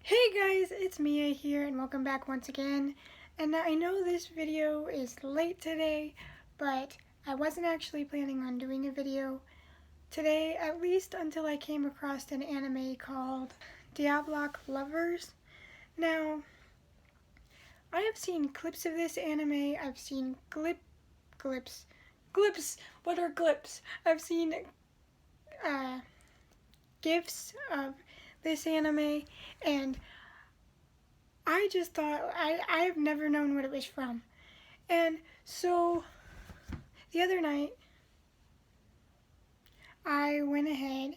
Hey guys, it's Mia here and welcome back once again. And I know this video is late today, but I wasn't actually planning on doing a video today, at least until I came across an anime called Diabolik Lovers. Now, I have seen clips of this anime, I've seen glips, what are glips? I've seen GIFs of this anime, and I just thought, I've never known what it was from. And so the other night, I went ahead.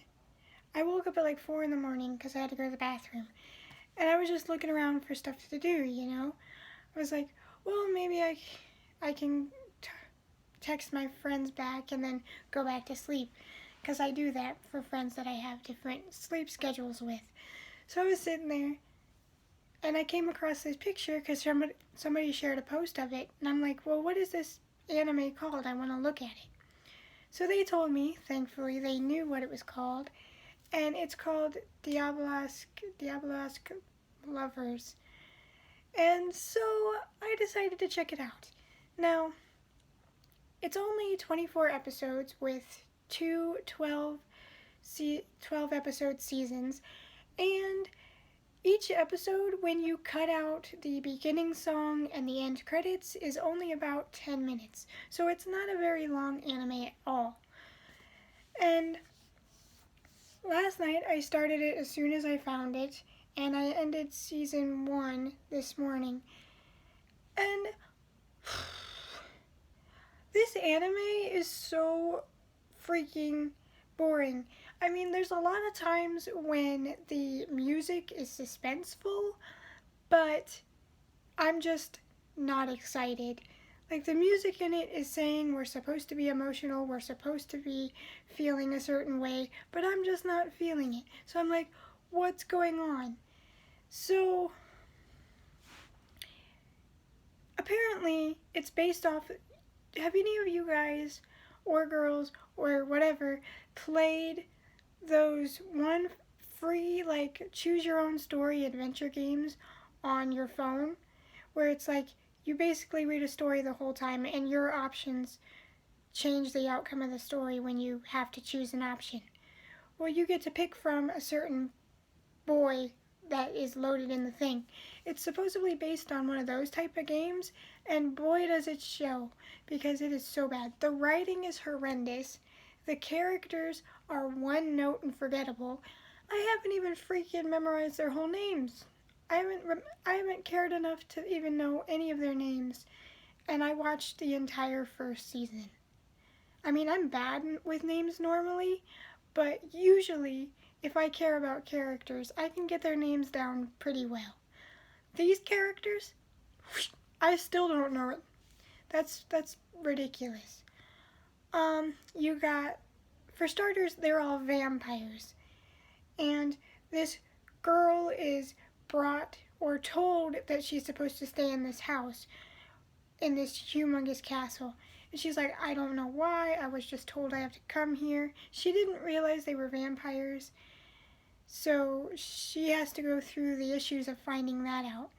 I woke up at like 4 in the morning because I had to go to the bathroom. And I was just looking around for stuff to do, you know? I was like, well, maybe I can text my friends back and then go back to sleep. Because I do that for friends that I have different sleep schedules with. So I was sitting there, and I came across this picture because somebody shared a post of it. And I'm like, well, what is this anime called? I want to look at it. So they told me, thankfully, they knew what it was called. And it's called Diabolik Lovers. And so I decided to check it out. Now, it's only 24 episodes with two 12 episode seasons. And each episode, when you cut out the beginning song and the end credits, is only about 10 minutes. So it's not a very long anime at all. And last night I started it as soon as I found it, and I ended season 1 this morning. And this anime is so freaking boring. I mean, there's a lot of times when the music is suspenseful, but I'm just not excited. Like, the music in it is saying we're supposed to be emotional, we're supposed to be feeling a certain way, but I'm just not feeling it. So I'm like, what's going on? So, apparently, it's based off. Have any of you guys, or girls, or whatever, played those one free, like, choose your own story adventure games on your phone, where it's like you basically read a story the whole time and your options change the outcome of the story when you have to choose an option? Well, you get to pick from a certain boy that is loaded in the thing. It's supposedly based on one of those type of games, and boy does it show, because it is so bad. The writing is horrendous. The characters are one note and forgettable. I haven't even freaking memorized their whole names. I haven't cared enough to even know any of their names, and I watched the entire first season. I mean, I'm bad with names normally, but usually if I care about characters, I can get their names down pretty well. These characters, I still don't know it. That's ridiculous. You got, for starters, they're all vampires. And this girl is brought or told that she's supposed to stay in this house, in this humongous castle. And she's like, I don't know why, I was just told I have to come here. She didn't realize they were vampires, so she has to go through the issues of finding that out.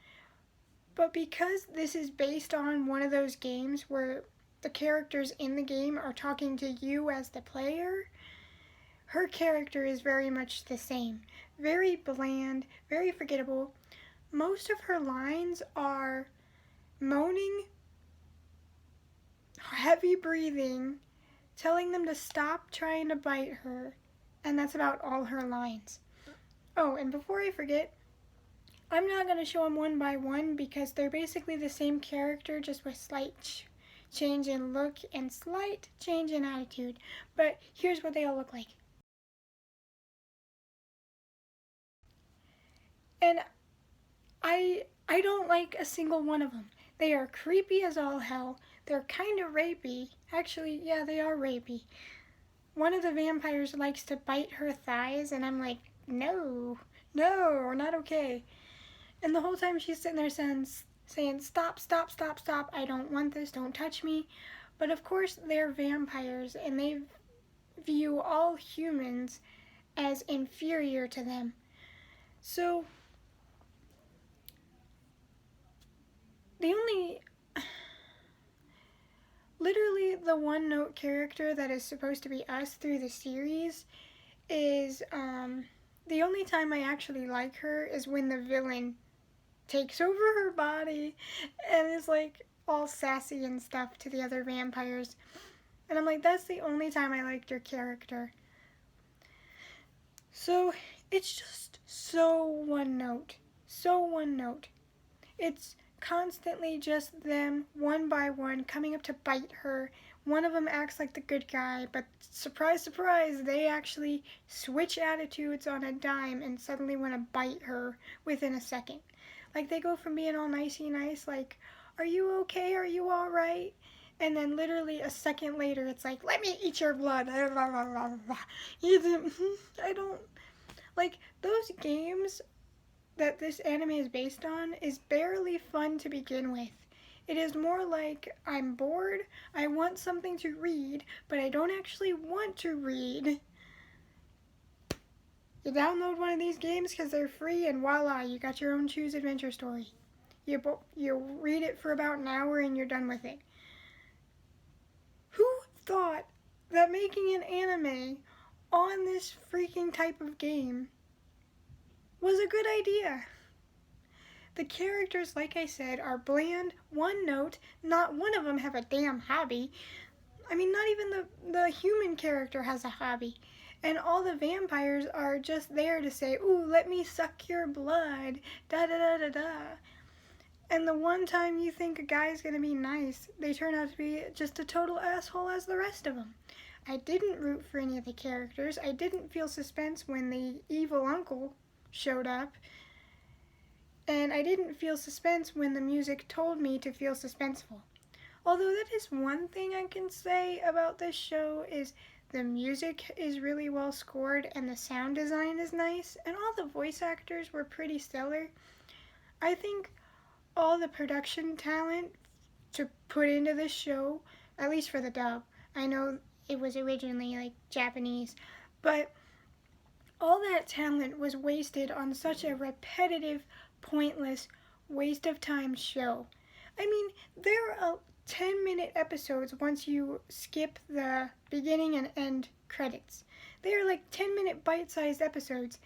But because this is based on one of those games where the characters in the game are talking to you as the player, her character is very much the same. Very bland, very forgettable. Most of her lines are moaning, heavy breathing, telling them to stop trying to bite her, and that's about all her lines. Oh, and before I forget, I'm not going to show them one by one because they're basically the same character, just with slight change in look and slight change in attitude. But here's what they all look like. And I don't like a single one of them. They are creepy as all hell. They're kind of rapey. Actually, yeah, they are rapey. One of the vampires likes to bite her thighs, and I'm like, no, not okay. And the whole time she's sitting there saying, stop, I don't want this, don't touch me. But of course they're vampires, and they view all humans as inferior to them. So the one-note character that is supposed to be us through the series is, the only time I actually like her is when the villain takes over her body and is like all sassy and stuff to the other vampires. And I'm like, that's the only time I liked her character. So it's just so one note. So one note. It's constantly just them, one by one, coming up to bite her. One of them acts like the good guy, but surprise, surprise, they actually switch attitudes on a dime and suddenly want to bite her within a second. Like, they go from being all nicey nice, like, are you okay? Are you alright? And then literally a second later, it's like, let me eat your blood. I don't, like, those games that this anime is based on is barely fun to begin with. It is more like, I'm bored, I want something to read, but I don't actually want to read. You download one of these games because they're free, and voila, you got your own Choose Adventure story. You read it for about an hour and you're done with it. Who thought that making an anime on this freaking type of game was a good idea? The characters, like I said, are bland, one note, not one of them have a damn hobby. I mean, not even the human character has a hobby. And all the vampires are just there to say, ooh, let me suck your blood, da-da-da-da-da. And the one time you think a guy's gonna be nice, they turn out to be just a total asshole as the rest of them. I didn't root for any of the characters. I didn't feel suspense when the evil uncle showed up. And I didn't feel suspense when the music told me to feel suspenseful. Although that is one thing I can say about this show is the music is really well scored and the sound design is nice and all the voice actors were pretty stellar. I think all the production talent to put into this show, at least for the dub, I know it was originally like Japanese, but all that talent was wasted on such a repetitive, pointless, waste of time show. I mean, there are 10-minute episodes once you skip the beginning and end credits. They are like 10-minute bite-sized episodes.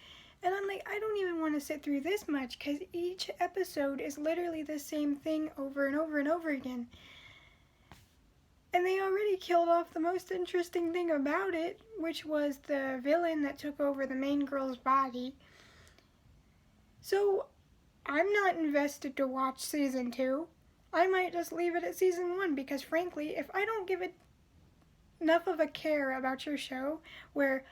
And I'm like, I don't even want to sit through this much because each episode is literally the same thing over and over and over again. And they already killed off the most interesting thing about it, which was the villain that took over the main girl's body. So I'm not invested to watch season 2. I might just leave it at season 1 because frankly, if I don't give it enough of a care about your show where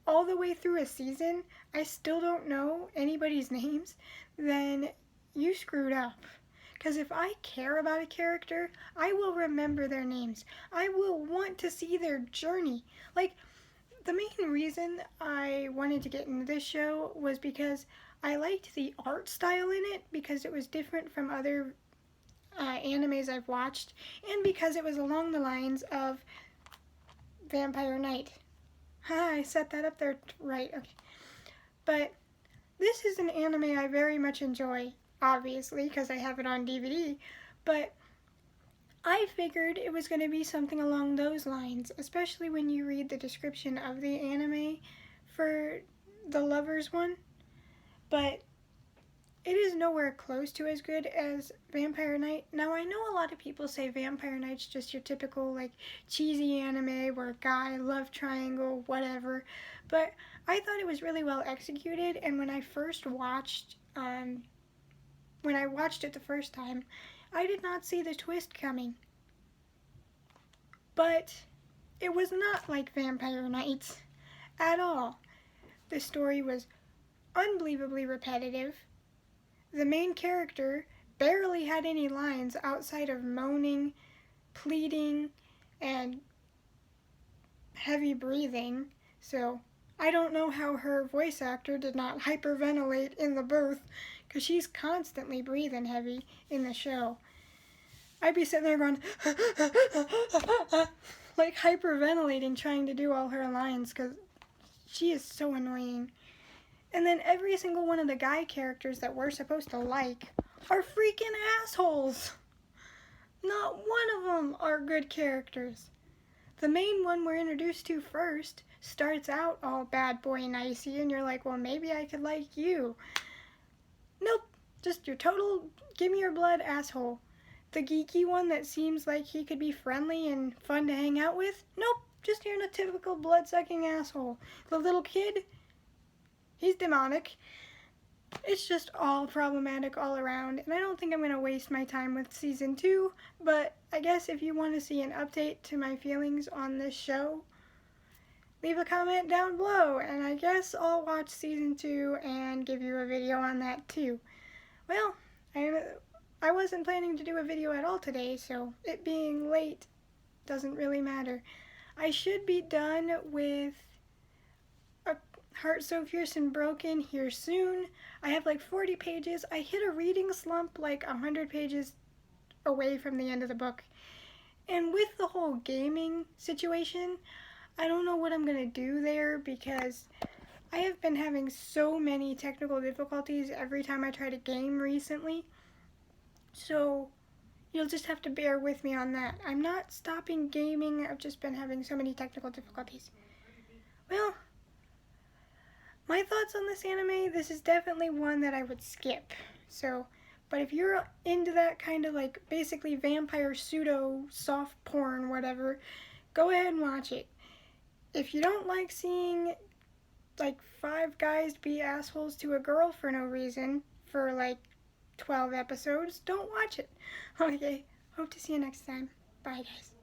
all the way through a season I still don't know anybody's names, then you screwed up. Because if I care about a character, I will remember their names. I will want to see their journey. Like, the main reason I wanted to get into this show was because I liked the art style in it because it was different from other animes I've watched, and because it was along the lines of Vampire Knight. I set that up there right. Okay. But this is an anime I very much enjoy, obviously, because I have it on DVD, but I figured it was going to be something along those lines, especially when you read the description of the anime for the Lovers one. But it is nowhere close to as good as Vampire Knight. Now, I know a lot of people say Vampire Knight's just your typical, like, cheesy anime where guy, love triangle, whatever. But I thought it was really well executed, and when I watched it the first time, I did not see the twist coming. But it was not like Vampire Knight at all. The story was unbelievably repetitive. The main character barely had any lines outside of moaning, pleading, and heavy breathing. So I don't know how her voice actor did not hyperventilate in the booth, because she's constantly breathing heavy in the show. I'd be sitting there going, like hyperventilating, trying to do all her lines, because she is so annoying. And then every single one of the guy characters that we're supposed to like are freaking assholes. Not one of them are good characters. the main one we're introduced to first starts out all bad boy and icy, and you're like, well, maybe I could like you. Nope, just your total give me your blood asshole. The geeky one that seems like he could be friendly and fun to hang out with? Nope, just your typical blood-sucking asshole. The little kid? He's demonic. It's just all problematic all around, and I don't think I'm going to waste my time with season 2, but I guess if you want to see an update to my feelings on this show, leave a comment down below, and I guess I'll watch season 2 and give you a video on that too. Well, I wasn't planning to do a video at all today, so it being late doesn't really matter. I should be done with A Heart So Fierce and Broken here soon. I have like 40 pages. I hit a reading slump like 100 pages away from the end of the book. And with the whole gaming situation, I don't know what I'm going to do there because I have been having so many technical difficulties every time I try to game recently. So you'll just have to bear with me on that. I'm not stopping gaming, I've just been having so many technical difficulties. Well, my thoughts on this anime, this is definitely one that I would skip. So, but if you're into that kind of like basically vampire pseudo soft porn, whatever, go ahead and watch it. If you don't like seeing like 5 guys be assholes to a girl for no reason for like 12 episodes, don't watch it. Okay, hope to see you next time. Bye, guys.